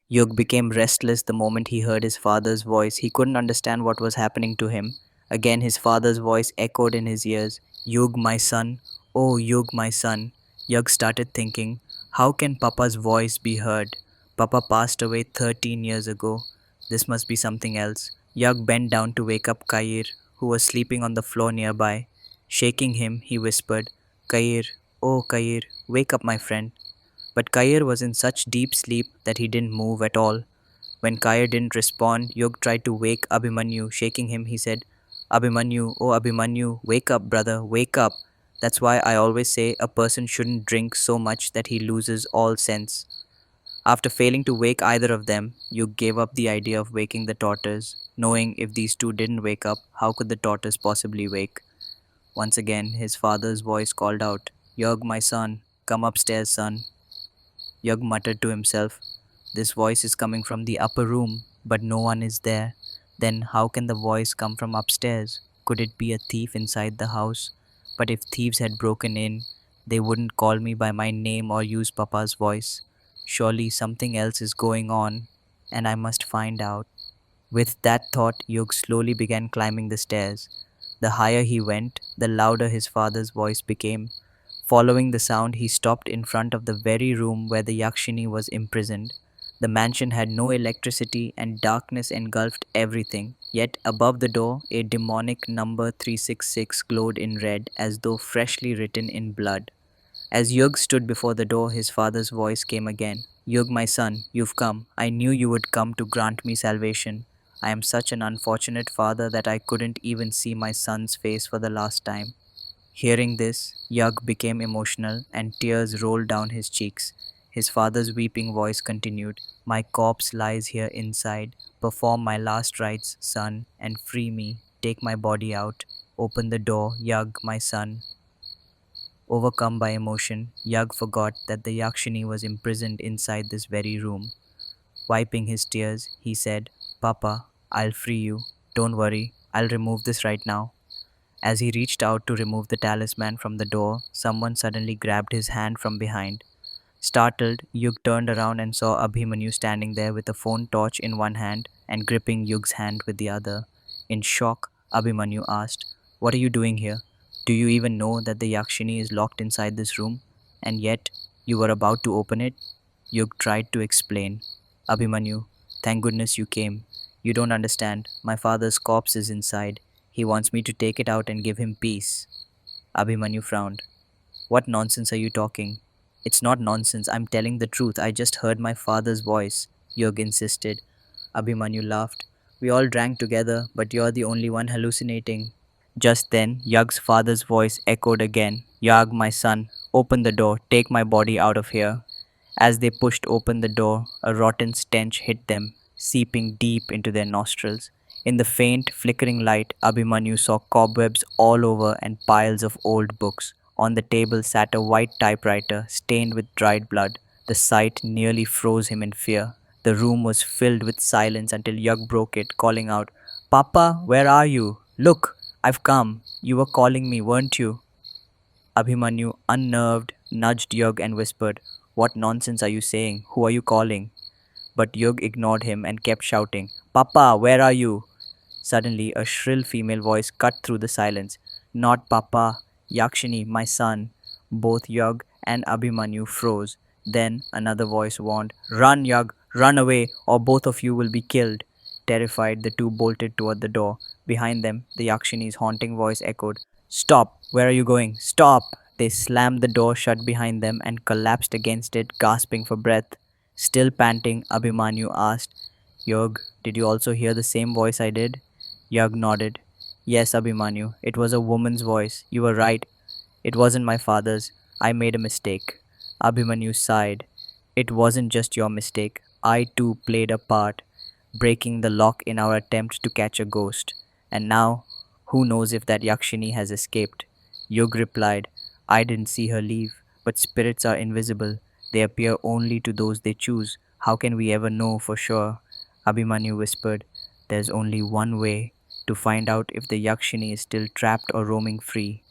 Yug became restless the moment he heard his father's voice. He couldn't understand what was happening to him. Again, his father's voice echoed in his ears. Yug, my son. Oh, Yug, my son. Yug started thinking, how can Papa's voice be heard? Papa passed away 13 years ago. This must be something else. Yug bent down to wake up Kair, who was sleeping on the floor nearby. Shaking him, he whispered, Kair, oh Kair, wake up, my friend. But Kair was in such deep sleep that he didn't move at all. When Kair didn't respond, Yug tried to wake Abhimanyu. Shaking him, he said, Abhimanyu, oh Abhimanyu, wake up, brother, wake up. That's why I always say a person shouldn't drink so much that he loses all sense. After failing to wake either of them, Yug gave up the idea of waking the tortoise, knowing if these two didn't wake up, how could the tortoise possibly wake? Once again, his father's voice called out, Yug, my son, come upstairs, son. Yug muttered to himself, this voice is coming from the upper room, but no one is there. Then how can the voice come from upstairs? Could it be a thief inside the house? But if thieves had broken in, they wouldn't call me by my name or use Papa's voice. Surely something else is going on, and I must find out. With that thought, Yug slowly began climbing the stairs. The higher he went, the louder his father's voice became. Following the sound, he stopped in front of the very room where the Yakshini was imprisoned. The mansion had no electricity and darkness engulfed everything. Yet above the door, a demonic number 366 glowed in red as though freshly written in blood. As Yug stood before the door, his father's voice came again. Yug, my son, you've come. I knew you would come to grant me salvation. I am such an unfortunate father that I couldn't even see my son's face for the last time. Hearing this, Yug became emotional and tears rolled down his cheeks. His father's weeping voice continued, my corpse lies here inside. Perform my last rites, son, and free me. Take my body out. Open the door, Yug, my son. Overcome by emotion, Yug forgot that the Yakshini was imprisoned inside this very room. Wiping his tears, he said, Papa, I'll free you. Don't worry, I'll remove this right now. As he reached out to remove the talisman from the door, someone suddenly grabbed his hand from behind. Startled, Yug turned around and saw Abhimanyu standing there with a phone torch in one hand and gripping Yug's hand with the other. In shock, Abhimanyu asked, what are you doing here? Do you even know that the Yakshini is locked inside this room? And yet, you were about to open it? Yug tried to explain. Abhimanyu, thank goodness you came. You don't understand. My father's corpse is inside. He wants me to take it out and give him peace. Abhimanyu frowned. What nonsense are you talking? It's not nonsense. I'm telling the truth. I just heard my father's voice. Yug insisted. Abhimanyu laughed. We all drank together, but you're the only one hallucinating. Just then, Yug's father's voice echoed again. Yug, my son, open the door. Take my body out of here. As they pushed open the door, a rotten stench hit them, seeping deep into their nostrils. In the faint, flickering light, Abhimanyu saw cobwebs all over and piles of old books. On the table sat a white typewriter, stained with dried blood. The sight nearly froze him in fear. The room was filled with silence until Yug broke it, calling out, Papa, where are you? Look, I've come. You were calling me, weren't you? Abhimanyu, unnerved, nudged Yug and whispered, what nonsense are you saying? Who are you calling? But Yug ignored him and kept shouting, Papa, where are you? Suddenly, a shrill female voice cut through the silence. Not Papa, Yakshini, my son. Both Yug and Abhimanyu froze. Then another voice warned, Run, Yug, run away, or both of you will be killed. Terrified, the two bolted toward the door. Behind them, the Yakshini's haunting voice echoed, Stop! Where are you going? Stop! They slammed the door shut behind them and collapsed against it, gasping for breath. Still panting, Abhimanyu asked, Yug, did you also hear the same voice I did? Yug nodded. Yes, Abhimanyu, it was a woman's voice. You were right. It wasn't my father's. I made a mistake. Abhimanyu sighed. It wasn't just your mistake. I too played a part, breaking the lock in our attempt to catch a ghost. And now, who knows if that Yakshini has escaped? Yug replied, I didn't see her leave, but spirits are invisible. They appear only to those they choose. How can we ever know for sure? Abhimanyu whispered, There's only one way to find out if the Yakshini is still trapped or roaming free.